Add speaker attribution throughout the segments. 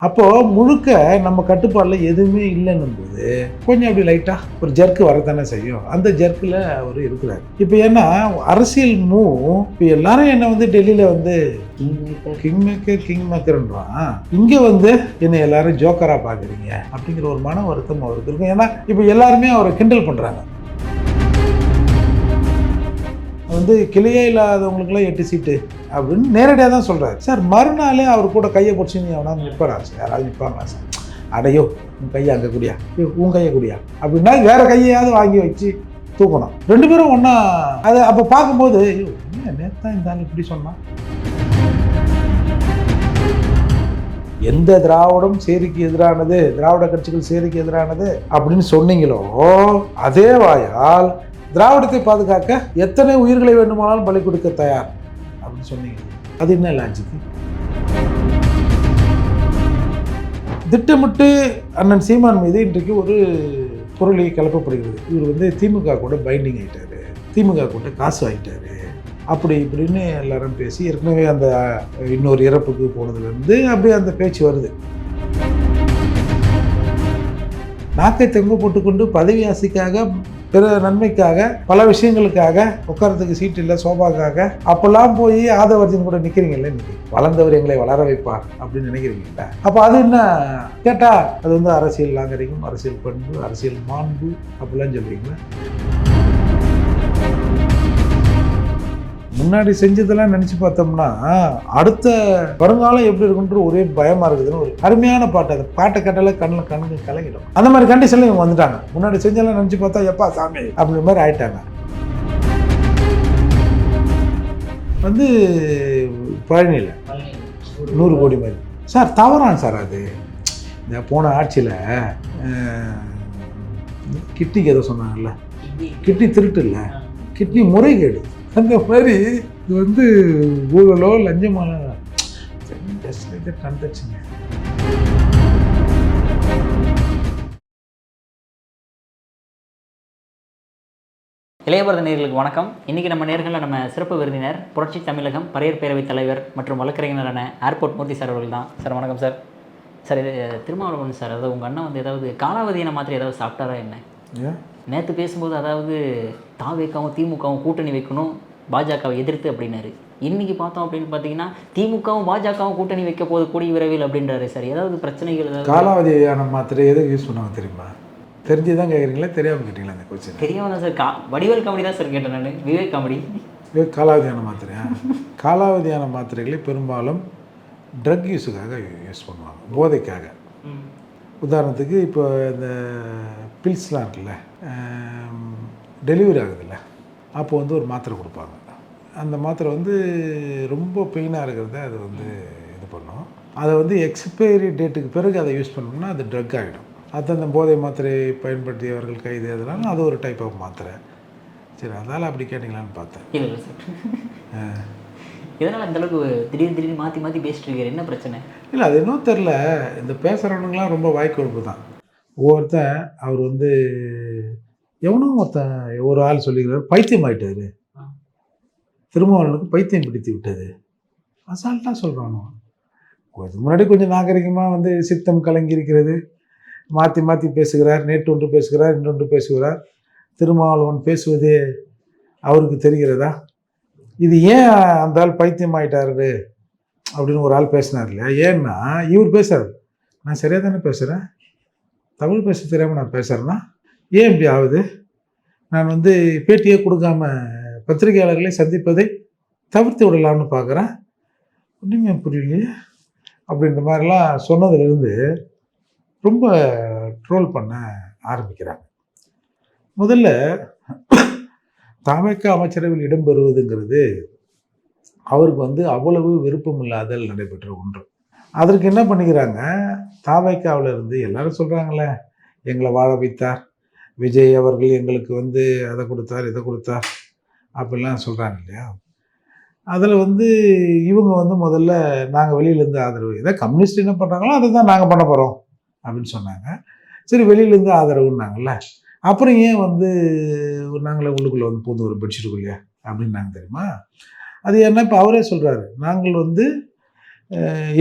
Speaker 1: அப்போது முழுக்க நம்ம கட்டுப்பாடில் எதுவுமே இல்லைன்னும் போது கொஞ்சம் அப்படி லைட்டாக ஒரு ஜர்க்கு வரத்தானே செய்யும். அந்த ஜர்க்கில் அவர் இருக்கிறார். இப்போ ஏன்னா அரசியல் இப்போ எல்லாரும் என்னை வந்து டெல்லியில் வந்து கிங் மேக்கர்ன்றான், இங்கே வந்து என்னை எல்லாரும் ஜோக்கராக பார்க்குறீங்க அப்படிங்கிற ஒரு மன வருத்தம் அவருக்கு இருக்கும். ஏன்னா இப்போ எல்லாருமே அவரை கிண்டல் பண்ணுறாங்க. வந்து கிளியே இல்லாதவங்களுக்குலாம் 8 சீட்டு அப்படின்னு நேரடியாக தான் சொல்கிறாரு. சார் மறுநாளே அவர் கூட கையை பிடிச்சின்னு எவனா நிற்பாரா சார்? யாராவது நிற்பாங்களா சார்? அடையோ உன் கையை அங்கே கூடியா, உன் கையை கூடியா அப்படின்னா வேற கையையாவது வாங்கி வச்சு தூக்கணும். 2 பேரும் ஒன்றா அதை அப்போ பார்க்கும்போது நேத்தான் இந்த ஆள் இப்படி சொன்னான். எந்த திராவிடம் சேரிக்கு எதிரானது, திராவிட கட்சிகள் சேரிக்கு எதிரானது அப்படின்னு சொன்னீங்களோ அதே வாயால் திராவிடத்தை பாதுகாக்க எத்தனை உயிர்களை வேண்டுமானாலும் பலி கொடுக்க தயார் அப்படின்னு சொன்னீங்க. அது என்ன லாஜிக்கு? திட்டமிட்டு அண்ணன் சீமான் மீது இன்றைக்கு ஒரு பொருளை கிளப்பப்படுகிறது. இவர் வந்து திமுக கூட பைண்டிங் ஆகிட்டாரு, திமுக கூட காசு ஆகிட்டாரு அப்படி இப்படின்னு எல்லாரும் பேசி ஏற்கனவே அந்த இன்னொரு இறப்புக்கு போனதுலேருந்து அப்படியே அந்த பேச்சு வருது. நாக்கை தெங்கு போட்டுக்கொண்டு பதவி ஆசைக்காக, பிற நன்மைக்காக, பல விஷயங்களுக்காக, உட்காரத்துக்கு சீட்டு இல்லை சோபாக்காக அப்பெல்லாம் போய் ஆதவர்ஜன் கூட நிற்கிறீங்கல்ல. இன்னைக்கு வளர்ந்தவர் எங்களை வளர வைப்பார் அப்படின்னு நினைக்கிறீங்கல்ல. அப்போ அது என்ன கேட்டால் அது வந்து அரசியல் நாகரிகம், அரசியல் பண்பு, அரசியல் மாண்பு அப்படிலாம் சொல்றீங்களா? முன்னாடி செஞ்சதெல்லாம் நினச்சி பார்த்தோம்னா அடுத்த வருங்காலம் எப்படி இருக்குன்ற ஒரே பயமாக இருக்குதுன்னு ஒரு அருமையான பாட்டு. அந்த பாட்டை கேட்டாலே கண்ணுக்கு கலங்கிடும். அந்த மாதிரி கண்டிஷன்ல இவங்க வந்துட்டாங்க. முன்னாடி செஞ்செல்லாம் நினச்சி பார்த்தா எப்பா சாமி அப்படின்ற மாதிரி ஆயிட்டாங்க. வந்து பழனியில் 100 கோடி மாதிரி சார் தவறான் சார். அது இந்த போன ஆட்சியில் கிட்னிக்கு ஏதோ சொன்னாங்கல்ல, கிட்னி திருட்டு இல்லை, கிட்னி முறைகேடு. அந்த மாதிரி இது வந்து ஊழலோ லஞ்சமான நடந்துச்சுங்க.
Speaker 2: இளையபாரத நேயர்களுக்கு வணக்கம். இன்றைக்கி நம்ம நேர்களில் நம்ம சிறப்பு விருந்தினர் புரட்சி தமிழகம் பரையர் பேரவைத் தலைவர் மற்றும் வழக்கறிஞரான ஏர்போர்ட் மூர்த்தி சார் அவர்கள் தான். சார் வணக்கம் சார். சார் இது திருமாவளவன் சார், அதாவது உங்கள் அண்ணன் வந்து ஏதாவது காலாவதியான மாத்திரை ஏதாவது சாப்பிட்டாரா என்ன? நேற்று பேசும்போது அதாவது தாவேக்காவும் திமுகவும் கூட்டணி வைக்கணும், பாஜகவை எதிர்த்து அப்படின்னாரு. இன்றைக்கி பார்த்தோம் அப்படின்னு பார்த்தீங்கன்னா திமுகவும் பாஜகவும் கூட்டணி வைக்க போது கூடிய விரைவில் அப்படின்றாரு சார். ஏதாவது பிரச்சனைகள் ஏதாவது?
Speaker 1: காலாவதியான மாத்திரை எதுக்கு யூஸ் பண்ணுவாங்க தெரியுமா? தெரிஞ்சு தான் கேட்குறீங்களா, தெரியாமல் கேட்டீங்களா? அந்த கொஸ்டின்
Speaker 2: தெரியாமல் தான் சார். வடிவேல் காமெடி தான் சார் கேட்டேன் நான். விவேக் காமெடி.
Speaker 1: காலாவதியான மாத்திரையா? காலாவதியான மாத்திரைகளை பெரும்பாலும் ட்ரக் யூஸுக்காக யூஸ் பண்ணுவாங்க, போதைக்காக. உதாரணத்துக்கு இப்போ இந்த பில்ஸ்லாம் இருக்குல்ல, டெலிவரி ஆகுதுல்ல, அப்போ வந்து ஒரு மாத்திரை கொடுப்பாங்க. அந்த மாத்திரை வந்து ரொம்ப பெயினாக இருக்கிறத அது வந்து இது பண்ணும். அதை வந்து எக்ஸ்பைரி டேட்டுக்கு பிறகு அதை யூஸ் பண்ணோம்னா அது ட்ரக் ஆகிடும். அது அந்த போதை மாத்திரை பயன்படுத்தியவர்கள் கைது, அதனால அது ஒரு டைப் ஆஃப் மாத்திரை. சரி, அதனால் அப்படி கேட்டிங்களான்னு பார்த்தேன்.
Speaker 2: இல்லை சார், இதனால் அந்தளவுக்கு திடீர்னு மாற்றி பேசிட்டு இருக்காரு, என்ன பிரச்சனை? இல்லை,
Speaker 1: அது இன்னும் தெரில. இந்த பேசுகிறவனுங்களாம் ரொம்ப வாய்க்கொழுப்பு தான். ஒவ்வொருத்தன் அவர் வந்து எவனோ ஒரு ஆள் சொல்லிக்கிறார், பைத்தியம் ஆகிட்டாரு, திருமாவளவனுக்கு பைத்தியம் பிடித்து விட்டது, அசால்ட்டாக சொல்கிறானோ. இதுக்கு முன்னாடி கொஞ்சம் நாகரிகமாக வந்து சித்தம் கலங்கி இருக்கிறது, மாற்றி பேசுகிறார், நேற்று ஒன்று பேசுகிறார், இன்னொன்று பேசுகிறார். திருமாவளவன் பேசுவது அவருக்கு தெரிகிறதா? இது ஏன் அந்த ஆள் பைத்தியம் ஆகிட்டாரு அப்படின்னு ஒரு ஆள் பேசினார் இல்லையா? ஏன்னா இவர் பேசுகிறார், நான் சரியாக தானே பேசுகிறேன், தமிழ் பேச தெரியாமல் நான் பேசுகிறேன்னா ஏன் இப்படி ஆகுது? நான் வந்து பேட்டியே கொடுக்காம பத்திரிகையாளர்களை சந்திப்பதை தவிர்த்து விடலாம்னு பார்க்குறேன், ஒன்றுமே புரியலையே அப்படின்ற மாதிரிலாம் சொன்னதுலேருந்து ரொம்ப ட்ரோல் பண்ண ஆரம்பிக்கிறாங்க. முதல்ல தவிக அமைச்சரவையில் இடம்பெறுவதுங்கிறது அவருக்கு வந்து அவ்வளவு விருப்பம் இல்லாதல் நடைபெற்ற ஒன்று. அதற்கு என்ன பண்ணிக்கிறாங்க, தவிகவில் இருந்து எல்லாரும் சொல்கிறாங்களே, எங்களை வாழ வைத்தார் விஜய் அவர்கள், எங்களுக்கு வந்து அதை கொடுத்தார் இதை கொடுத்தார் அப்படிலாம் சொல்கிறாங்க இல்லையா? அதில் வந்து இவங்க வந்து முதல்ல நாங்கள் வெளியிலேருந்து ஆதரவு, இதை கம்யூனிஸ்ட் என்ன பண்ணுறாங்களோ அதை தான் நாங்கள் பண்ண போகிறோம் அப்படின்னு சொன்னாங்க. சரி, வெளியிலேருந்து ஆதரவுன்னாங்கல்ல, அப்புறம் ஏன் வந்து நாங்களே உள்ளுக்குள்ளே வந்து பூந்து ஒரு பெட்ஷீட்டுக்குள்ளே அப்படின்னாங்க தெரியுமா? அது என்ன, இப்போ அவரே சொல்கிறாரு, நாங்கள் வந்து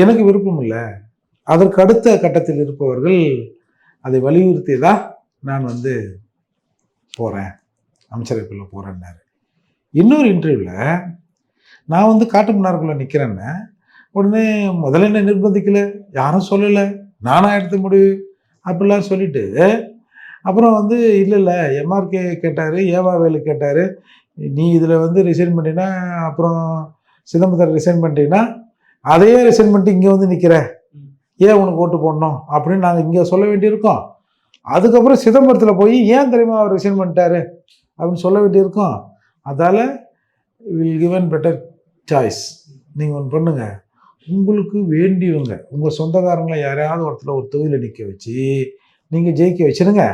Speaker 1: எனக்கு விருப்பம் இல்லை, அதற்கு அடுத்த கட்டத்தில் இருப்பவர்கள் அதை வலியுறுத்தி தான் நான் வந்து போகிறேன், அமைச்சரவைக்குள்ளே போகிறேன்னாரு. இன்னொரு இன்டர்வியூவில் நான் வந்து காட்டுமன்னாருக்குள்ளே நிற்கிறேன்னு உடனே முதல்ல என்ன நிர்பந்திக்கலை, யாரும் சொல்லலை, நானாக எடுத்த முடிவு அப்படிலாம் சொல்லிட்டு அப்புறம் வந்து இல்லை எம்ஆர்கே கேட்டார், ஏவாவேலு கேட்டார், நீ இதில் வந்து ரிசைன் பண்ணினா அப்புறம் சிதம்பரம் ரிசைன் பண்ணிட்டீங்கன்னா அதையே ரிசைன் பண்ணிட்டு இங்கே வந்து நிற்கிற, ஏன் உனக்கு ஓட்டு போடணும் அப்படின்னு நாங்கள் இங்கே சொல்ல வேண்டியிருக்கோம். அதுக்கப்புறம் சிதம்பரத்தில் போய் ஏன் தெரியுமா அவர் ரிசைன் பண்ணிட்டாரு அப்படின்னு சொல்ல வேண்டியிருக்கோம். அதால் வில் கிவன் பெட்டர் சாய்ஸ், நீங்கள் ஒன்று பண்ணுங்க, உங்களுக்கு வேண்டியவங்க உங்கள் சொந்தக்காரங்களை யாரையாவது ஒருத்தர் ஒரு தொகுதியில் நிற்க வச்சு நீங்கள் ஜெயிக்க வச்சுருங்க.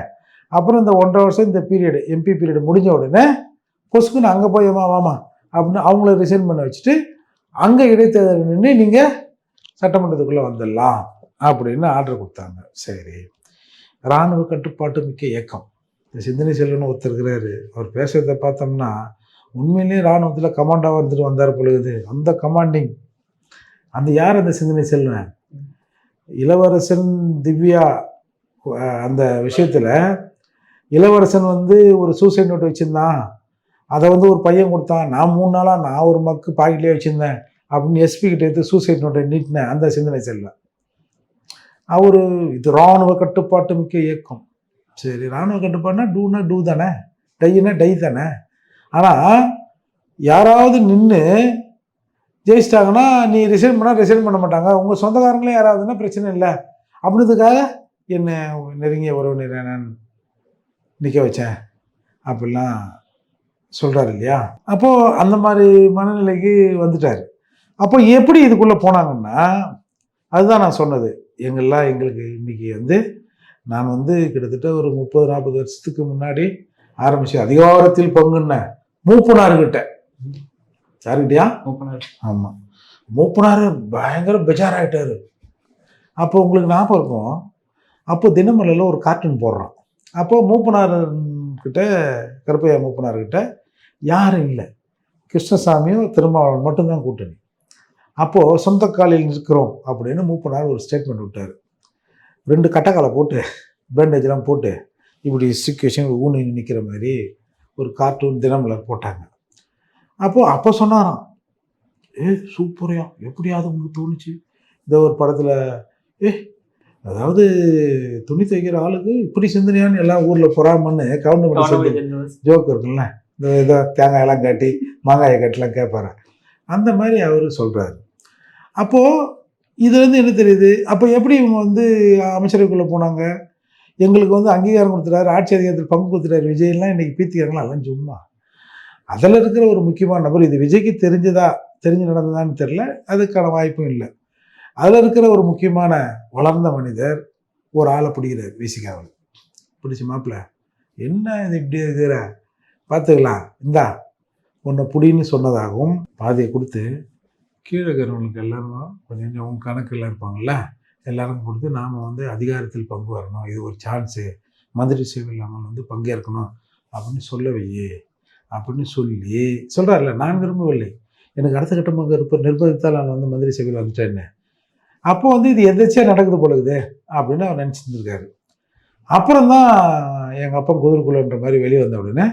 Speaker 1: அப்புறம் இந்த 1.5 வருஷம் இந்த பீரியடு எம்பி பீரியடு முடிஞ்ச உடனே கொசுக்குன்னு அங்கே போய் வாமா அப்படின்னு அவங்கள ரிசைன் பண்ண வச்சுட்டு அங்கே இடைத்தேர்தல் நின்று நீங்கள் சட்டமன்றத்துக்குள்ளே வந்துடலாம் அப்படின்னு ஆர்டர் கொடுத்தாங்க. சரி, இராணுவ கட்டுப்பாட்டு மிக்க இயக்கம், இந்த சிந்தனை செல்வன் ஒருத்தர் இருக்கிறாரு, அவர் பேசுகிறத பார்த்தோம்னா உண்மையிலேயே இராணுவத்தில் கமாண்டாக இருந்துட்டு வந்தார் பொழுது. அந்த கமாண்டிங் அந்த யார் அந்த சிந்தனை செல்வன், இளவரசன் திவ்யா அந்த விஷயத்தில் இளவரசன் வந்து ஒரு சூசைட் நோட் வச்சுருந்தான், அதை வந்து ஒரு பையன் கொடுத்தான், நான் 3 நாளாக நான் ஒரு மக்கு பாக்கெட்லேயே வச்சுருந்தேன் அப்படின்னு எஸ்பி கிட்ட எடுத்து சூசைட் நோட்டை நீட்டினேன் அந்த சிந்தனை செல்வன். அவர் இது இராணுவ கட்டுப்பாட்டு மிக்க இயக்கம். சரி, இராணுவ கட்டுப்பாடுனா டூனா டூ தானே, டைனா டை தானே. ஆனால் யாராவது நின்று ஜெயிச்சிட்டாங்கன்னா நீ ரிசைன் பண்ணால் ரிசைன் பண்ண மாட்டாங்க, உங்கள் சொந்தக்காரங்களே யாராவதுன்னா பிரச்சனை இல்லை அப்படின்றதுக்காக என்ன நெருங்கிய உறவினரை நான் நிற்க வச்சேன் அப்படிலாம் சொல்கிறார் இல்லையா. அப்போது அந்த மாதிரி மனநிலைக்கு வந்துட்டார். அப்போ எப்படி இதுக்குள்ளே போனாங்கன்னா அதுதான் நான் சொன்னது, எங்களுக்கு இன்றைக்கி வந்து நான் வந்து கிட்டத்தட்ட ஒரு 30-40 வருஷத்துக்கு முன்னாடி ஆரம்பித்து அதிகாரத்தில் பங்குன்ன மூப்பனார்கிட்ட. யாருக்கிட்டயா?
Speaker 2: மூப்பனார்.
Speaker 1: ஆமாம், மூப்பனார் பயங்கர பெஜாராகிட்டார். அப்போ உங்களுக்கு ஞாபகம் இருக்கும், அப்போ தினமலரில் ஒரு கார்ட்டூன் போடுறான். அப்போது மூப்பனார்கிட்ட, கருப்பையா மூப்பனார்கிட்ட யாரும் இல்லை, கிருஷ்ணசாமியும் திருமாவளவன் மட்டும்தான் கூட்டணி. அப்போது சொந்த காலில் நிற்கிறோம் அப்படின்னு மூப்பனார் ஒரு ஸ்டேட்மெண்ட் விட்டார். 2 கட்டக்காலை போட்டு பேண்டேஜ்லாம் போட்டு இப்படி சிச்சுவேஷன் ஊனி நிற்கிற மாதிரி ஒரு கார்ட்டூன் தினமலர் போட்டாங்க. அப்போ சொன்னாராம், சூப்பரையா, எப்படியாவது உங்களுக்கு தோணுச்சு இந்த ஒரு படத்தில், அதாவது துணி தைக்கிற ஆளுக்கு இப்படி சிந்தனையான்னு எல்லாம் ஊரில் பொறாமன்னு கவுண்டமணி ஜோக் இருக்குல்ல, இந்த இதை தேங்காயெல்லாம் காட்டி மாங்காயை காட்டிலாம் கேட்பாரு, அந்த மாதிரி அவர் சொல்கிறாரு. அப்போது இதுலேருந்து என்ன தெரியுது, அப்போ எப்படி இவங்க வந்து அமைச்சரவைக்குள்ளே போனாங்க, எங்களுக்கு வந்து அங்கீகாரம் கொடுத்துட்டாரு, ஆட்சி அதிகாரத்தில் பங்கு கொடுத்துட்டாரு விஜய்லாம், இன்றைக்கி பீத்திக்காரங்களா எல்லாம் சும்மா. அதில் இருக்கிற ஒரு முக்கியமான நபர், இது விஜய்க்கு தெரிஞ்சு நடந்ததான்னு தெரில, அதுக்கான வாய்ப்பும் இல்லை. அதில் இருக்கிற ஒரு முக்கியமான வளர்ந்த மனிதர் ஒரு ஆளை பிடிக்கிறார் விசிகாவில். பிடிச்சி மாப்பிள்ள என்ன இது இப்படி இருக்கிற பார்த்துக்கலாம், இந்தா உன்னை பிடின்னு சொன்னதாகவும் பாதியை கொடுத்து கீழே இருக்கிறவங்களுக்கு எல்லாரும் கொஞ்சம் அவங்க கணக்கில் இருப்பாங்கள்ல எல்லாருக்கும் கொடுத்து நாம் வந்து அதிகாரத்தில் பங்கு வரணும், இது ஒரு சான்ஸு, மந்திரி சேவை இல்லாமல் வந்து பங்கேற்கணும் அப்படின்னு சொல்ல வையே அப்படின்னு சொல்லி சொல்கிறார்ல. நான் விரும்பவில்லை, எனக்கு அடுத்த கட்டமாக நிர்பந்தித்தால் நான் வந்து மந்திரி சேவையில் வந்துட்டேன்னு. அப்போ வந்து இது எதாச்சியாக நடக்குது போலகுது அப்படின்னு அவர் நினச்சிருந்துருக்காரு. அப்புறம் தான் எங்கள் அப்பா குதிரைக்குள்ளன்ற மாதிரி வெளியே வந்த உடனே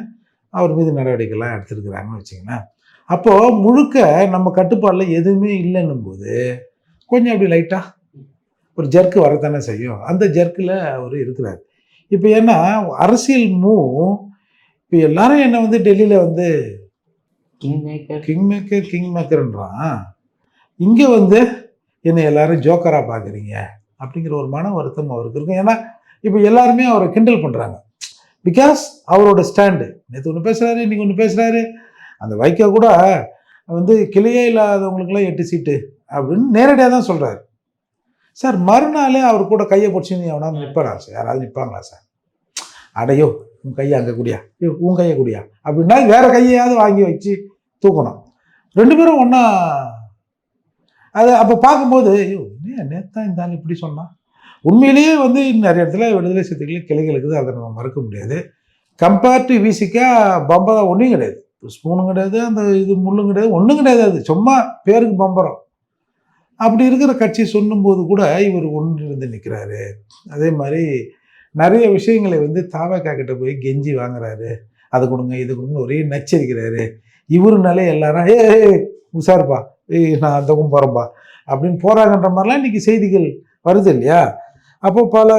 Speaker 1: அவர் மீது நடவடிக்கைலாம் எடுத்துருக்குறாங்கன்னு வச்சிங்களேன். அப்போது முழுக்க நம்ம கட்டுப்பாடில் எதுவுமே இல்லைன்னும் போது கொஞ்சம் அப்படி லைட்டாக ஒரு ஜர்க்கு வரத்தானே செய்யும். அந்த ஜர்க்கில் அவர் இருக்கிறார். இப்போ ஏன்னா அரசியல் இப்போ எல்லாரும் என்னை வந்து டெல்லியில் வந்து கிங் மேக்கர்ன்றான், இங்கே வந்து என்னை எல்லாரும் ஜோக்கராக பார்க்குறீங்க அப்படிங்கிற ஒரு மன வருத்தம் அவருக்கு இருக்கும். ஏன்னா இப்போ எல்லாருமே அவரை கிண்டல் பண்ணுறாங்க, பிகாஸ் அவரோட ஸ்டாண்டு. நேற்று ஒன்று பேசுகிறாரு, இன்றைக்கி ஒன்று பேசுகிறாரு. அந்த வைக்கோ கூட வந்து கிளையே இல்லாதவங்களுக்கெல்லாம் 8 சீட்டு அப்படின்னு நேரடியாக தான் சொல்கிறாரு. சார் மறுநாளே அவர் கூட கையை பிடிச்சின்னு எவனா நிற்பாரா சார், யாராவது நிற்பாங்களா சார்? அடையோ உன் கையை அங்கே கூடியா, உன் கையை கூடியா அப்படின்னா வேறு கையையாவது வாங்கி வச்சு தூக்கணும். 2 பேரும் ஒன்றா. அது அப்போ பார்க்கும்போது நேத்தான் இந்த ஆள் இப்படி சொன்னான். உண்மையிலேயே வந்து நிறைய இடத்துல விடுதலை சிறுத்தைகள் கிளைகள் இருக்குது, அதை நம்ம மறுக்க முடியாது. கம்பேர் டு விசிக்கா பம்பரம் ஒன்றும் கிடையாது, ஸ்பூனும் கிடையாது, அந்த இது முள்ளும் கிடையாது, ஒன்றும் கிடையாது. அது சும்மா பேருக்கு பம்பரம். அப்படி இருக்கிற கட்சி சொல்லும்போது கூட இவர் ஒன்றிருந்து நிற்கிறாரு. அதே மாதிரி நிறைய விஷயங்களை வந்து தாவேகா கிட்ட போய் கெஞ்சி வாங்குறாரு. அதை கொடுங்க இது கொடுங்கன்னு ஒரே நச்சரிக்கிறாரு. இவருனாலே எல்லாரும் உஷாருப்பா, நான் அந்த பக்கம் போகிறேன்ப்பா அப்படின்னு போகிறாங்கன்ற மாதிரிலாம் இன்றைக்கி செய்திகள் வருது இல்லையா? அப்போ பல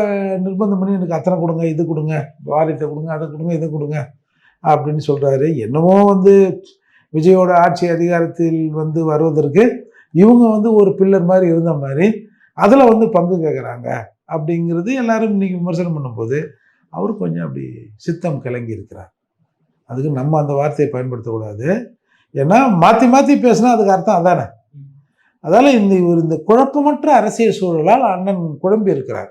Speaker 1: நிர்பந்தம் பண்ணி எனக்கு அத்தனை கொடுங்க, இது கொடுங்க, வாரியத்தை கொடுங்க, அதை கொடுங்க, இதை கொடுங்க அப்படின்னு சொல்கிறாரு. என்னமோ வந்து விஜயோட ஆட்சி அதிகாரத்தில் வந்து வருவதற்கு இவங்க வந்து ஒரு பில்லர் மாதிரி இருந்த மாதிரி அதில் வந்து பங்கு கேட்குறாங்க அப்படிங்கிறது எல்லாரும் இன்னைக்கு விமர்சனம் பண்ணும்போது அவர் கொஞ்சம் அப்படி சித்தம் கலங்கி இருக்கிறார். அதுக்கு நம்ம அந்த வார்த்தையை பயன்படுத்தக்கூடாது. ஏன்னா மாற்றி மாற்றி பேசினா அதுக்கு அர்த்தம் அதானே. அதால இந்த குழப்பமற்ற அரசியல் சூழலால் அண்ணன் குழம்பி இருக்கிறார்.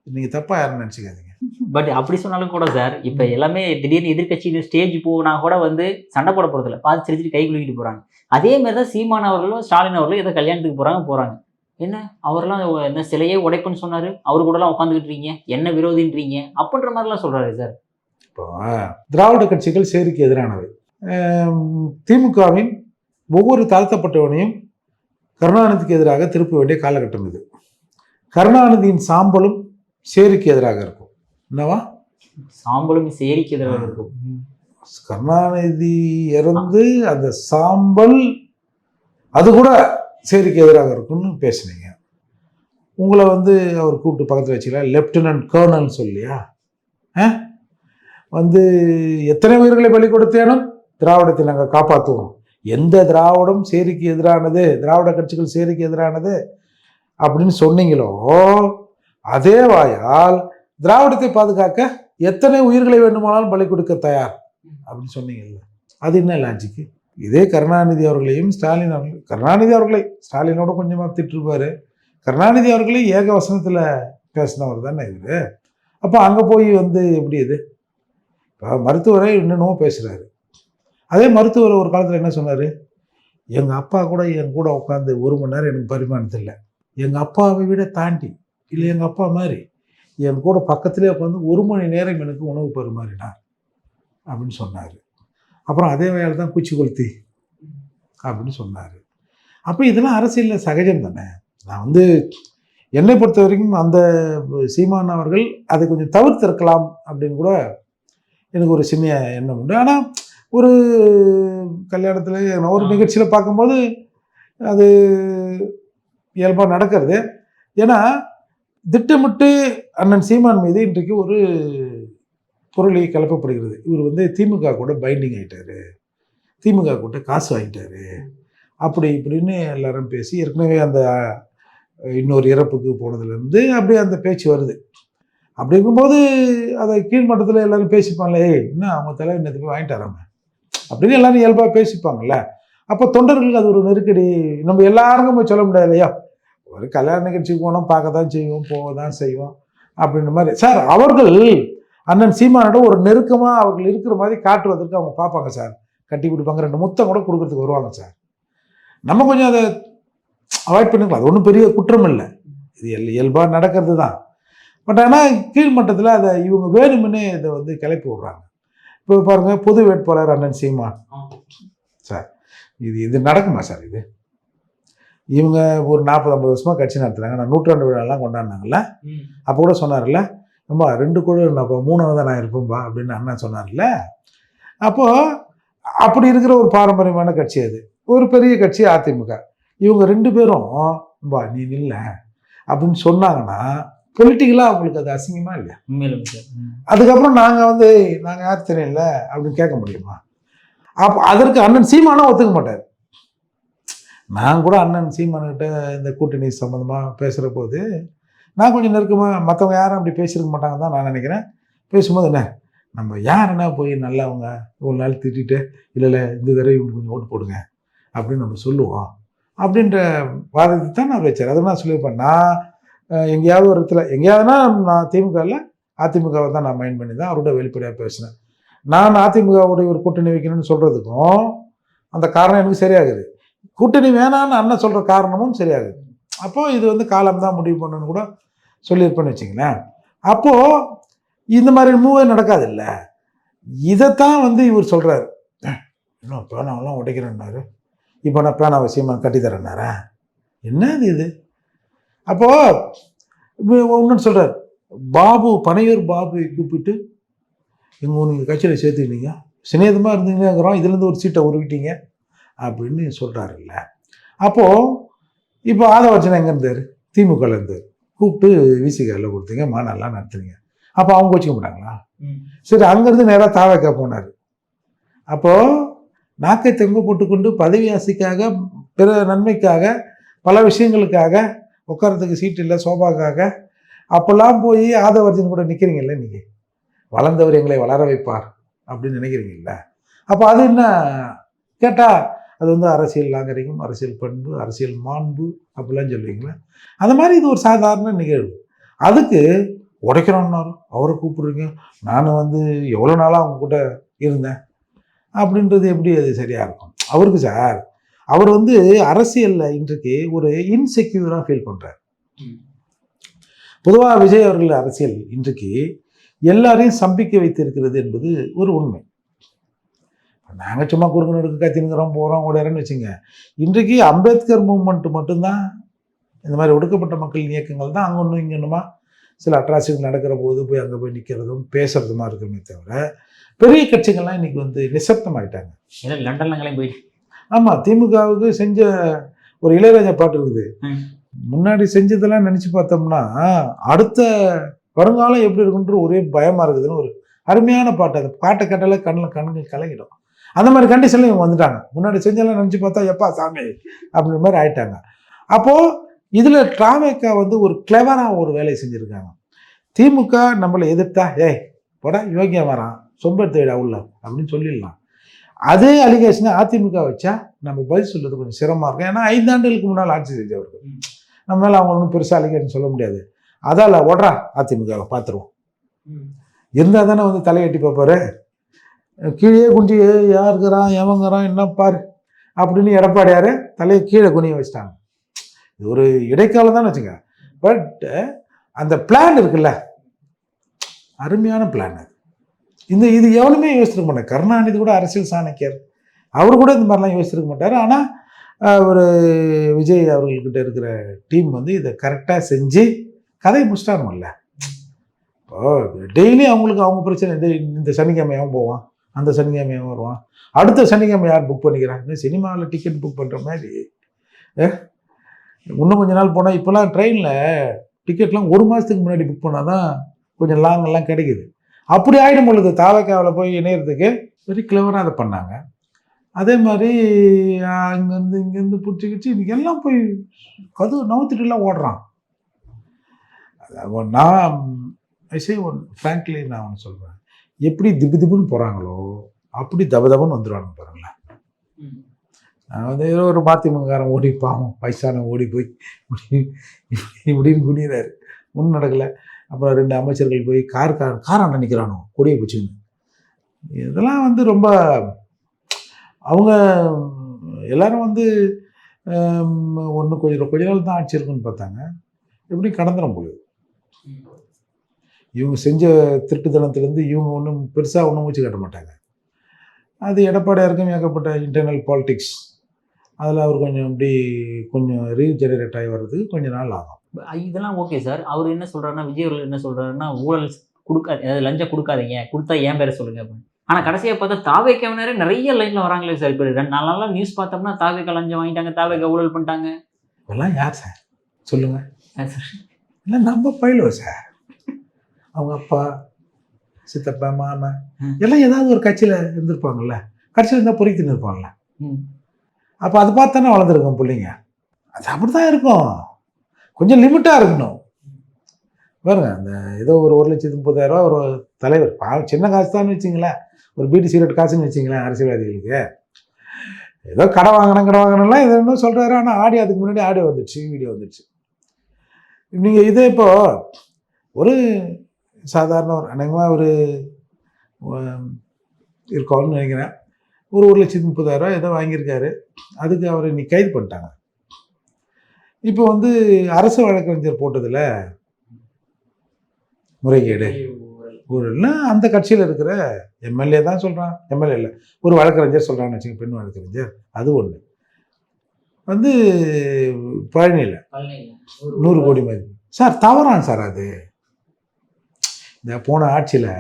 Speaker 1: நீங்கள் தப்பாக யாரும் நினச்சிக்காதீங்க.
Speaker 2: பட் அப்படி சொன்னாலும் கூட சார், இப்போ எல்லாமே திடீர்னு எதிர்கட்சியில் ஸ்டேஜ் போனா கூட வந்து சண்டை போட போகிறதில்ல, பார்த்து சிரிச்சுட்டு கை குலுக்கிட்டு போகிறாங்க. அதே மாதிரி தான் சீமான் அவர்களும் ஸ்டாலின் அவர்களும் ஏதோ கல்யாணத்துக்கு போகிறாங்க. என்ன அவரெல்லாம் என்ன சிலையே உடைப்புன்னு சொன்னார், அவரு கூடலாம் உட்காந்துக்கிட்டு இருக்கீங்க, என்ன விரோதின்றீங்க அப்படின்ற மாதிரிலாம் சொல்கிறாரு சார்.
Speaker 1: இப்போ திராவிட கட்சிகள் சேரிக்கு எதிரானவை. திமுகவின் ஒவ்வொரு தாழ்த்தப்பட்டவனையும் கருணாநிதிக்கு எதிராக திருப்ப வேண்டிய காலகட்டம் இது. கருணாநிதியின் சாம்பலும் சேரிக்கு எதிராக இருக்கும். என்னவா?
Speaker 2: சாம்பலும் சேரிக்கு எதிராக இருக்கும்.
Speaker 1: கருணாநிதி இறந்து அந்த சாம்பல் அது கூட சேரிக்கு எதிராக இருக்கும்னு பேசுனீங்க. உங்களை வந்து அவர் கூப்பிட்டு பக்கத்தில் வச்சுக்கலாம், லெப்டினன்ட் கர்னல் சொல்லியா வந்து எத்தனை உயிர்களை பலி கொடுத்தேனும் திராவிடத்தை நாங்கள் காப்பாற்றுவோம். எந்த திராவிடம் சேரிக்கு எதிரானது, திராவிட கட்சிகள் சேரிக்கு எதிரானது அப்படின்னு சொன்னீங்களோ அதே வாயால் திராவிடத்தை பாதுகாக்க எத்தனை உயிர்களை வேண்டுமானாலும் பலி கொடுக்க தயார் அப்படின்னு சொன்னீங்கல்ல, அது என்ன லாஜிக்கு? இதே கருணாநிதி அவர்களையும் ஸ்டாலின் அவர்கள், கருணாநிதி அவர்களை ஸ்டாலினோட கொஞ்சமாக திட்டிருப்பாரு, கருணாநிதி அவர்களே ஏக வசனத்தில் பேசினவர் தானே இவர். அப்போ அங்கே போய் வந்து எப்படி இது? இப்போ மருத்துவரை என்னென்னமோ பேசுகிறாரு. அதே மருத்துவர் ஒரு காலத்தில் என்ன சொன்னார், எங்கள் அப்பா கூட என் கூட உட்காந்து 1 மணி நேரம் எனக்கு பரிமாணத்தில்லை, எங்கள் அப்பாவை விட தாண்டி இல்லை எங்கள் அப்பா மாதிரி என் கூட பக்கத்திலே உட்காந்து 1 மணி நேரம் எனக்கு உணவு பரிமாறினார் அப்படின்னு சொன்னார். அப்புறம் அதே வகையில் தான் குச்சி கொளுத்தி அப்படின்னு சொன்னார். அப்போ இதெல்லாம் அரசியலில் சகஜம் தானே. நான் வந்து என்னை பொறுத்த வரைக்கும் அந்த சீமான் அவர்கள் அதை கொஞ்சம் தவிர்த்திருக்கலாம் அப்படின்னு கூட எனக்கு ஒரு சின்ன எண்ணம் உண்டு. ஆனால் ஒரு கல்யாணத்தில் ஒரு நிகழ்ச்சியில் பார்க்கும்போது அது இயல்பாக நடக்கிறது. ஏன்னா திட்டமிட்டு அண்ணன் சீமான் மீது இன்றைக்கு ஒரு பொருளை கிளப்பப்படுகிறது. இவர் வந்து திமுக கூட பைண்டிங் ஆகிட்டாரு, திமுக கூட காசு வாங்கிட்டாரு அப்படி இப்படின்னு எல்லாரும் பேசி ஏற்கனவே அந்த இன்னொரு இறப்புக்கு போனதுலேருந்து அப்படியே அந்த பேச்சு வருது. அப்படி இருக்கும்போது அதை கீழ்மட்டத்தில் எல்லாரும் பேசிப்பாங்களே, இன்னும் அவங்க தலைவர் நேற்றுக்கு வாங்கிட்டாராம அப்படின்னு எல்லாரும் இயல்பாக பேசிப்பாங்கல்ல. அப்போ தொண்டர்களுக்கு அது ஒரு நெருக்கடி. நம்ம எல்லாருக்கும் போய் சொல்ல முடியாது இல்லையா, ஒரு கல்யாண நிகழ்ச்சிக்கு போனோம், பார்க்க தான் செய்வோம், போக தான் செய்வோம் அப்படின்ற மாதிரி. சார் அவர்கள் அண்ணன் சீமானோட ஒரு நெருக்கமாக அவர்கள் இருக்கிற மாதிரி காட்டுவதற்கு அவங்க பார்ப்பாங்க சார், கட்டி பிடிப்பாங்க, 2 முத்தம் கூட கொடுக்கறதுக்கு வருவாங்க சார். நம்ம கொஞ்சம் அதை அவாய்ட் பண்ணிக்கலாம், அது ஒன்றும் பெரிய குற்றம் இல்லை, இது இயல்பாக நடக்கிறது தான். பட் ஆனால் கீழ்மட்டத்தில் அதை இவங்க வேணும்னே இதை வந்து கிளப்பி விடுறாங்க. இப்போ பாருங்கள், பொது வேட்பாளர் அண்ணன் சீமான் சார், இது நடக்குமா சார்? இது இவங்க ஒரு 40-50 வருஷமாக கட்சி நடத்துகிறாங்க. நான் 100ஆண்டு விழாலாம் கொண்டாடினாங்கல்ல, அப்போ கூட சொன்னார்ல, அம்மா 2 கூட நான் 3ஆவது நான் இருப்பேன்பா அப்படின்னு அண்ணன் சொன்னார்ல. அப்போது அப்படி இருக்கிற ஒரு பாரம்பரியமான கட்சி அது, ஒரு பெரிய கட்சி அதிமுக. இவங்க 2 பேரும் பா நீ நில்ல அப்படின்னு சொன்னாங்கன்னா பொலிட்டிக்கலாக அவங்களுக்கு அது அசிங்கமா இல்லையா? அதுக்கப்புறம் நாங்கள் யார் தெரியல அப்படின்னு கேட்க முடியுமா? அப்போ அதற்கு அண்ணன் சீமானும் ஒத்துக்க மாட்டார். நான் கூட அண்ணன் சீமான்கிட்ட இந்த கூட்டணி சம்மந்தமாக பேசுகிற போது நான் கொஞ்சம் நெருக்கமாக, மற்றவங்க யாரும் அப்படி பேசியிருக்க மாட்டாங்க தான் நான் நினைக்கிறேன். பேசும்போது என்ன நம்ம யாருன்னா போய் நல்லவங்க ஒரு நாள் திட்டிட்டு இல்லை இந்த தடவை இவங்களுக்கு கொஞ்சம் ஓட்டு போடுங்க அப்படின்னு நம்ம சொல்லுவோம் அப்படின்ற வாதத்தை தான் நான் வச்சார். அதை நான் சொல்லியிருப்பேன். நான் எங்கேயாவது ஒரு இடத்துல எங்கேயாவதுனா நான் திமுகவில் அதிமுகவை தான் நான் மைண்ட் பண்ணி தான் அவரோட வெளிப்படையாக பேசினேன். நான் அதிமுகவுடைய ஒரு கூட்டணி வைக்கணும்னு சொல்கிறதுக்கும் அந்த காரணம் எனக்கு சரியாகுது, கூட்டணி வேணான்னு அண்ணன் சொல்கிற காரணமும் சரியாகுது. அப்போது இது வந்து காலம்தான் முடிவு பண்ணணும்னு கூட சொல்லியிருப்பேன்னு வச்சிங்களேன். அப்போது இந்த மாதிரி மூவே நடக்காது இல்லை. இதைத்தான் வந்து இவர் சொல்கிறாரு, இன்னும் பேனாவெல்லாம் உடைக்கிறேன்னாரு, இப்போ நான் பேனா அவசியமாக கட்டித்தரேன்னாரா, என்னது இது? அப்போது ஒன்று சொல்கிறார், பாபு பனையூர் பாபுவை கூப்பிட்டு நீங்கள் கட்சியில் சேர்த்துக்கிட்டீங்க, சிநேகமாக இருந்தீங்கிறோம், இதுலேருந்து ஒரு சீட்டை உருவிட்டீங்க அப்படின்னு சொல்கிறாருல்ல. அப்போது இப்போ ஆதவர்ஜனா எங்கே இருந்தார்? திமுகவில் இருந்தார். கூப்பிட்டு விசிகாவில் கொடுத்தீங்க, மாநாடெலாம் நடத்துறீங்க. அப்போ அவங்க வச்சுக்க மாட்டாங்களா? சரி, அங்கேருந்து நேராக தாவக்கா போனார். அப்போது நாக்கை தொங்க போட்டுக்கொண்டு பதவி ஆசைக்காக, பிற நன்மைக்காக, பல விஷயங்களுக்காக, உட்காரத்துக்கு சீட்டு இல்லை, சோபாக்காக அப்போல்லாம் போய் ஆதவர்ஜன் கூட நிற்கிறீங்கல்ல. நீங்கள் வளர்ந்தவர் எங்களை வளர வைப்பார் அப்படின்னு நினைக்கிறீங்கல்ல. அப்போ அது என்ன கேட்டால் அது வந்து அரசியல் நாகரிகம், அரசியல் பண்பு, அரசியல் மாண்பு அப்படிலாம் சொல்லுவீங்களா? அந்த மாதிரி இது ஒரு சாதாரண நிகழ்வு. அதுக்கு உடைக்கிறோன்னாரு, அவரை கூப்பிடுறீங்க, நான் வந்து எவ்வளோ நாளாக அவங்க கூட இருந்தேன் அப்படின்றது எப்படி அது சரியாக இருக்கும்? அவருக்கு சார், அவர் வந்து அரசியலில் இன்றைக்கு ஒரு இன்செக்யூராக ஃபீல் பண்ணுறார். பொதுவாக விஜய் அவர்கள் அரசியல் இன்றைக்கு எல்லாரையும் சம்பிக்க வைத்திருக்கிறது என்பது ஒரு உண்மை. நாங்கள் சும்மா குறுக்கு நடுக்கு கத்தினுங்கிறோம், போகிறோம், ஓடுறோன்னு வச்சுங்க. இன்றைக்கு அம்பேத்கர் மூவ்மெண்ட் மட்டும்தான், இந்த மாதிரி ஒடுக்கப்பட்ட மக்கள் இயக்கங்கள் தான் அங்கே ஒன்றும் இங்கே ஒன்றுமா சில அட்ராசிட்டி நடக்கிற போது போய் அங்கே போய் நிற்கிறதும் பேசுறதுமா இருக்குமே தவிர, பெரிய கட்சிகள்லாம் இன்னைக்கு வந்து நிசப்தமாயிட்டாங்க.
Speaker 2: லண்டன்லங்களையும் போயிட்டு
Speaker 1: ஆமாம், திமுகவுக்கு செஞ்ச ஒரு இளையராஜா பாட்டு இருக்குது. முன்னாடி செஞ்சதெல்லாம் நினச்சி பார்த்தோம்னா அடுத்த வருங்காலம் எப்படி இருக்குன்ற ஒரே பயமாக இருக்குதுன்னு ஒரு அருமையான பாட்டு. அந்த பாட்டை கேட்டாலே கண்ணுக்கு கலங்கிடும். அந்த மாதிரி கண்டிஷனில் இவங்க வந்துட்டாங்க. முன்னாடி செஞ்செல்லாம் நினச்சி பார்த்தா எப்பா சாமி அப்படின்ற மாதிரி ஆயிட்டாங்க. அப்போது இதில் டிராவேக்கா வந்து ஒரு கிளவராக ஒரு வேலையை செஞ்சுருக்காங்க. திமுக நம்மளை எதிர்த்தா, ஏய் போடா யோகியா வரான், சொம்பெடுத்து விடா உள்ள அப்படின்னு சொல்லிடலாம். அதே அலிகேஷனை அதிமுக வச்சா நம்ம பதில் சொல்கிறது கொஞ்சம் சிரமமாக இருக்கும். ஏன்னா 5 ஆண்டுகளுக்கு முன்னால் ஆட்சி செஞ்சவர்கள், நம்ம மேலே அவங்க ஒன்றும் பெருசாக அலிகேஷன் சொல்ல முடியாது. அதால் ஓடுறா அதிமுகவை பார்த்துருவோம் இருந்தால் தானே வந்து தலையெட்டி பார்ப்பாரு. கீழே குஞ்சி யாருக்குறான் எவங்கிறான் என்ன பாரு அப்படின்னு எடப்பாடியார் தலையை கீழே குனிய வச்சிட்டாங்க. இது ஒரு இடைக்காலம் தான் வச்சுங்க. பட் அந்த பிளான் இருக்குல்ல, அருமையான பிளான் அது. இது எவனுமே யோசிச்சிருக்க மாட்டார். கருணாநிதி கூட அரசியல் சாணக்கியர், அவர் கூட இந்த மாதிரிலாம் யோசிச்சிருக்க மாட்டார். ஆனால் ஒரு விஜய் அவர்கள்கிட்ட இருக்கிற டீம் வந்து இதை கரெக்டாக செஞ்சு கதை முடிச்சிட்டாங்கல்ல. இப்போ டெய்லி அவங்களுக்கு அவங்க பிரச்சனை, இந்த சனிக்கிழமை அவன் போவான், அந்த சனிக்கிழமை அவன் வருவான், அடுத்த சனிக்கிழமை யார் புக் பண்ணிக்கிறாங்க? சினிமாவில் டிக்கெட் புக் பண்ணுற மாதிரி இன்னும் கொஞ்ச நாள் போனால், இப்போலாம் ட்ரெயினில் டிக்கெட்லாம் 1 மாதத்துக்கு முன்னாடி புக் பண்ணால் தான் கொஞ்சம் லாங்கெல்லாம் கிடைக்குது. அப்படி ஆகிடும் பொழுது தாவக்காவில் போய் இணையறதுக்கு வெரி கிளவராக அதை பண்ணாங்க. அதே மாதிரி இங்கேருந்து பிடிச்சிக்கிச்சு இன்றைக்கி எல்லாம் போய் கதவு நவுத்துட்டுலாம் ஓடுறான். நான் ஃப்ராங்க்லி நான் ஒன்று சொல்கிறேன், எப்படி திபுன்னு போகிறாங்களோ அப்படி தபதபன்னு வந்துடுவாங்க பாருங்களேன். நான் வந்து ஏதோ ஒரு மதிமுககாரன் ஓடி பாவம் வயசான ஓடி போய் இப்படின்னு குடிக்கிறாரு, ஒன்றும் நடக்கலை. அப்புறம் 2 அமைச்சர்கள் போய் காராண்ட நிற்கிறானோ கொடியை பிடிச்சின்னு. இதெல்லாம் வந்து ரொம்ப அவங்க எல்லாரும் வந்து ஒன்று கொஞ்ச நாள் தான் ஆட்சி இருக்குன்னு பார்த்தாங்க, எப்படி கடந்துடும் போகுது. இவங்க செஞ்ச திருட்டுத்தனத்துலேருந்து இவங்க ஒன்றும் பெருசாக ஒன்றும் மூச்சு கட்ட மாட்டாங்க. அது எடப்பாடியாருக்கும் ஏகப்பட்ட இன்டர்னல் பாலிடிக்ஸ், அதில் அவர் கொஞ்சம் ரீஜெனரேட் ஆகி வர்றதுக்கு கொஞ்ச நாள் ஆகும்.
Speaker 2: இதெல்லாம் ஓகே சார். அவர் என்ன சொல்கிறாருன்னா, விஜய் அவர்கள் என்ன சொல்கிறாருன்னா, ஊழல் கொடுக்காது, அதாவது லஞ்சம் கொடுக்காதீங்க, கொடுத்தா ஏன் பேரை சொல்லுங்க அப்படின்னு. ஆனால் கடைசியாக பார்த்தா தாவேக்காவினரே நிறைய லைனில் வராங்களே சார். இப்போ 2 நாளெல்லாம் நியூஸ் பார்த்தோம்னா தாவேக்கா லஞ்சம் வாங்கிட்டாங்க, தாவேக்கா ஊழல் பண்ணிட்டாங்க.
Speaker 1: இதெல்லாம் யார் சார் சொல்லுங்க?
Speaker 2: சார்
Speaker 1: இல்லை நம்ம பயிலுவோம் சார். அவங்க அப்பா, சித்தப்பா, மாமன் எல்லாம் ஏதாவது ஒரு கட்சியில் இருந்திருப்பாங்கல்ல, கட்சியில் இருந்தால் பொறித்துன்னு இருப்பாங்கல்ல. அப்போ அதை பார்த்து தானே வளர்ந்துருக்கோம் பிள்ளைங்க. அது அப்படி தான் இருக்கும், கொஞ்சம் லிமிட்டாக இருக்கணும் பாருங்க. அந்த ஏதோ ஒரு 1,30,000 ஒரு தலைவர் சின்ன காசு தான் வச்சிங்களேன், ஒரு பீடி சிகரெட் காசுன்னு வச்சிங்களேன் அரசியல்வாதிகளுக்கு. ஏதோ கடை வாங்கினலாம் இதை இன்னும் சொல்கிறாரு. ஆனால் ஆடியோ அதுக்கு முன்னாடி ஆடியோ வந்துடுச்சு, வீடியோ வந்துடுச்சு. நீங்கள் இதே இப்போ ஒரு சாதாரண ஒரு அநேகமாக ஒரு இருக்கோன்னு நினைக்கிறேன், ஒரு 1,30,000 ஏதோ வாங்கியிருக்காரு. அதுக்கு அவரை இன்னைக்கு கைது பண்ணிட்டாங்க. இப்போ வந்து அரசு வழக்கறிஞர் போட்டதில் முறைகேடு ஊழல்னா அந்த கட்சியில் இருக்கிற எம்எல்ஏ தான் சொல்கிறான், எம்எல்ஏ இல்லை ஒரு வழக்கறிஞர் சொல்கிறான்னு வச்சுங்க, பெண் வழக்கறிஞர். அது ஒன்று. வந்து பழனியில் 100 கோடி மதிப்பு. சார் தவறான் சார் அது. இந்த போன ஆட்சியில்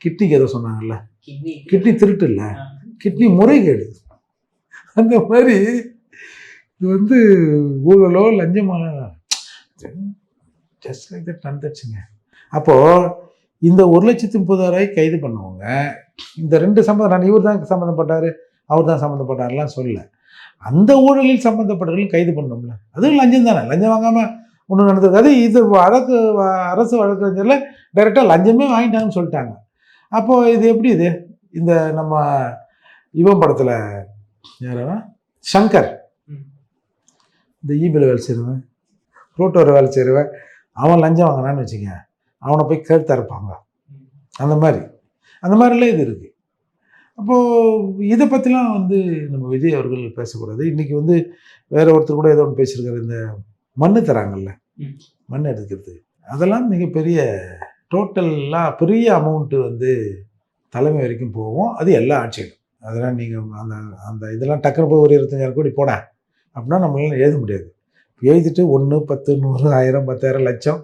Speaker 1: கிட்னிக்கு ஏதோ சொன்னாங்கல்ல, கிட்னி திருட்டு இல்லை, கிட்னி முறைகேடு. அந்த மாதிரி இது வந்து ஊழலோ லஞ்சமால ஜஸ்ட் லைக் தட் நடந்துச்சுங்க. அப்போது இந்த 1,30,30,000 கைது பண்ணவங்க இந்த 2 சம்பந்தம், நான் இவர் தான் சம்மந்தப்பட்டார் அவர் தான் சம்மந்தப்பட்டார்லாம் சொல்ல, அந்த ஊழலில் சம்மந்தப்பட்டவர்களும் கைது பண்ணோம்ல, அதுவும் லஞ்சம் தானே. லஞ்சம் வாங்காமல் ஒன்றும் நடந்திருக்காது. இது அரசு வழக்கறிஞரில் டைரெக்டாக லஞ்சமே வாங்கிட்டாங்கன்னு சொல்லிட்டாங்க. அப்போது இது எப்படி இது? இந்த நம்ம இவன் படத்தில் யாரவன் சங்கர், இந்த ஈபியில் வேலை செய்கிறவன், ரோட்டோர வேலை செய்கிறவன், அவன் லஞ்சம் வாங்கினான்னு வச்சுக்க, அவனை போய் கேட்டு இருப்பாங்க. அந்த மாதிரிலாம் இது இருக்குது. அப்போது இதை பற்றிலாம் வந்து நம்ம விஜய் அவர்கள் பேசக்கூடாது. இன்றைக்கி வந்து வேற ஒருத்தர் கூட ஏதோ ஒன்று பேசியிருக்காரு, இந்த மண்ணு தராங்கல்ல, மண் எடுக்கிறது, அதெல்லாம் மிகப்பெரிய டோட்டலாக பெரிய அமௌண்ட்டு வந்து தலைமை வரைக்கும் போகும். அது எல்லா ஆட்சியிலும். அதெல்லாம் நீங்கள் அந்த அந்த இதெல்லாம் டக்குனு போய் ஒரு 25,000 கோடி போட அப்படின்னா நம்மளால எழுத முடியாது. எழுதிட்டு 1, 10, 100, 1000, 10,000, லட்சம்,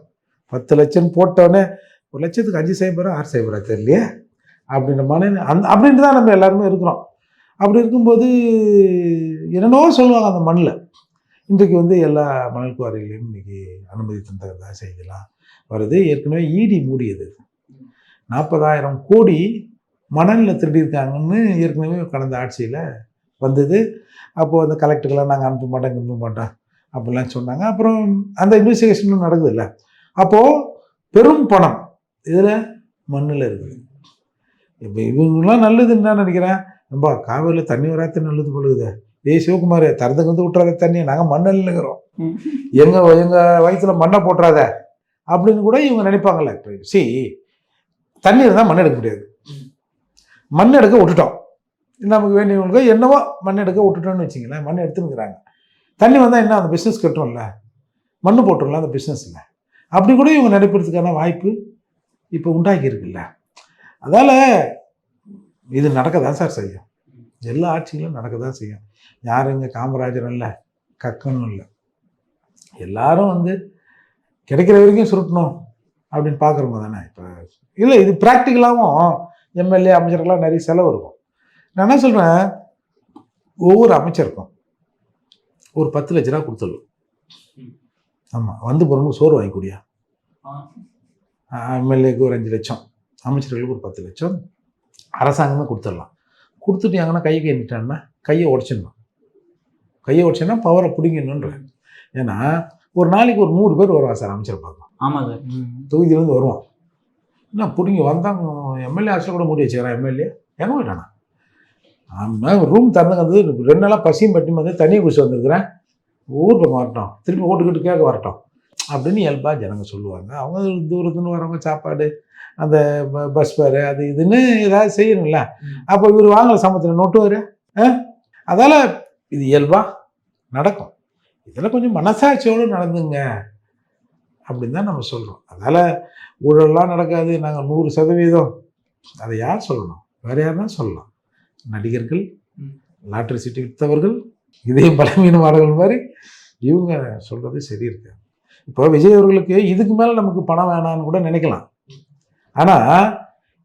Speaker 1: 10 லட்சம் போட்டோன்னே 1 லட்சத்துக்கு 5 செய்யப்படுறா 6 செய்யப்படுறா தெரியலையே அப்படின்ற அப்படின்ட்டு தான் நம்ம எல்லாருமே இருக்கிறோம். அப்படி இருக்கும்போது என்னென்னவோ சொல்லுவாங்க அந்த மண்ணில். இன்றைக்கு வந்து எல்லா மணல் குவாரிகளையும் இன்றைக்கி அனுமதி தந்ததாக செய்திலாம் வருது. ஏற்கனவே இடி மூடியது 40,000 கோடி மணலில் திருடியிருக்காங்கன்னு ஏற்கனவே கடந்த ஆட்சியில் வந்தது. அப்போது அந்த கலெக்டருக்கெல்லாம் நாங்கள் அனுப்ப மாட்டோம் அப்படிலாம் சொன்னாங்க. அப்புறம் அந்த இன்வெஸ்டிகேஷனும் நடக்குது இல்லை. அப்போது பெரும் பணம் இதில் மண்ணில் இருக்குது. இப்போ இவங்களாம் நல்லதுன்னு தான் நினைக்கிறேன். ரொம்ப காவேரியில் தண்ணி வராது நல்லது பொழுது, சிவகுமார் தரத்துக்கு வந்து விட்டுறாத தண்ணி, நாங்கள் மண்ணல்லுங்கிறோம், எங்கள் வயிற்றுல மண்ணை போட்டுறாத அப்படின்னு கூட இவங்க நினைப்பாங்கல்ல. தண்ணி இருந்தால் மண் எடுக்க முடியாது, மண் எடுக்க விட்டுட்டோம், நமக்கு வேண்டியவங்களுக்கு என்னவோ மண் எடுக்க விட்டுட்டோம்னு வச்சிங்களேன், மண் எடுத்துனுக்குறாங்க. தண்ணி வந்தால் என்ன அந்த பிஸ்னஸ் கட்டும்ல, மண் போட்டுடலாம் அந்த பிஸ்னஸில், அப்படி கூட இவங்க நடைபெறதுக்கான வாய்ப்பு இப்போ உண்டாக்கியிருக்குல்ல. அதால் இது நடக்க தான் சார் செய்யும், எல்லா ஆட்சிகளும் நடக்க தான் செய்யும். யாரும் இங்கே காமராஜரும் இல்லை, கக்கனும் இல்லை. எல்லாரும் வந்து கிடைக்கிற வரைக்கும் சுருட்டணும் அப்படின்னு பார்க்குறவங்க தானே. இப்போ இல்லை, இது ப்ராக்டிக்கலாகவும் எம்எல்ஏ அமைச்சர்கள்லாம் நிறைய செலவு இருக்கும். நான் என்ன சொல்கிறேன், ஒவ்வொரு அமைச்சருக்கும் ஒரு 10 லட்ச ரூபா கொடுத்துடலாம். ஆமாம், வந்து பொருளுக்கு சோறு வாங்கிக்கூடியா. எம்எல்ஏக்கு ஒரு 5 லட்சம், அமைச்சர்களுக்கு ஒரு 10 லட்சம் அரசாங்கமே கொடுத்துடலாம். கொடுத்துட்டாங்கன்னா கைக்கு எண்ணிட்டான்னா கையை உடச்சேன்னா பவரை பிடிங்கணுன்ற. ஏன்னா ஒரு நாளைக்கு ஒரு 100 பேர் வருவான் சார் அமைச்சர் பார்க்கலாம்.
Speaker 2: ஆமாம் சார்,
Speaker 1: தொகுதியிலேருந்து வருவான். என்ன பிடிங்க வந்தாங்க, எம்எல்ஏ ஆட்சியில் கூட மூடி வச்சுக்கிறான். எம்எல்ஏ எங்கே போயிட்டானா, ஆமாம் ரூம் திறந்துக்கிறது 2 நாளாக பசியும் பட்டி வந்து தண்ணியை குடிச்சு வந்துருக்குறேன், ஊர் பக்கம் வரட்டும், திருப்பி ஓட்டுக்கிட்டு கேட்க வரட்டும் அப்படின்னு இயல்பாக ஜனங்க சொல்லுவாங்க. அவங்க தூரத்துன்னு வரவங்க சாப்பாடு, அந்த பஸ் ஃபேரு, அது இதுன்னு ஏதாவது செய்யணும்ல. அப்போ இவர் வாங்கல சம்பளத்தில் நோட்டுவார். அதால் இது இயல்பாக நடக்கும். இதில் கொஞ்சம் மனசாட்சியோடு நடந்துங்க அப்படின்னு தான் நம்ம சொல்கிறோம். அதால் ஊழல்லாம் நடக்காது நாங்கள் 100%, அதை யார் சொல்லணும், வேறு யார் தான் சொல்லலாம். நடிகர்கள், லாட்ரி சீட்டு விற்றவர்கள், இதே பலவீனமானவர்கள் மாதிரி இவங்க சொல்கிறது சரி இருக்கு. இப்போ விஜய் அவர்களுக்கு இதுக்கு மேலே நமக்கு பணம் வேணான்னு கூட நினைக்கலாம். ஆனால்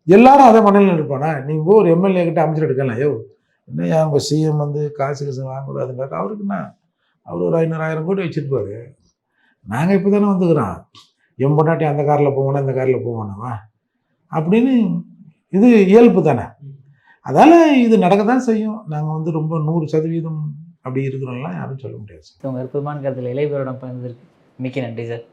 Speaker 1: எல்லாரும் அதை மனநிலையில் இருப்பானா. நீங்கள் ஒரு எம்எல்ஏ கிட்ட அமைச்சர் எடுக்கலாம், என்ன அவங்க சிஎம் வந்து காசு வாங்கக்கூடாதுங்கிறாரு. அவருக்குன்னா அவர் ஒரு 500,000 கோடி வச்சுருப்பாரு. நாங்கள் இப்போ தானே வந்துக்கிறோம், என் பொண்டாட்டி அந்த காரில் போவோனா இந்த காரில் போவானவா அப்படின்னு. இது இயல்பு தானே. அதால் இது நடக்க தான் செய்யும். நாங்கள் வந்து ரொம்ப 100% அப்படி இருக்கிறோம்லாம் யாரும் சொல்ல முடியாது.
Speaker 2: உங்கள் அற்புதமான கருத்தில் இளையவரிடம் பகிர்ந்திருக்கு. மிக்க நன்றி சார்.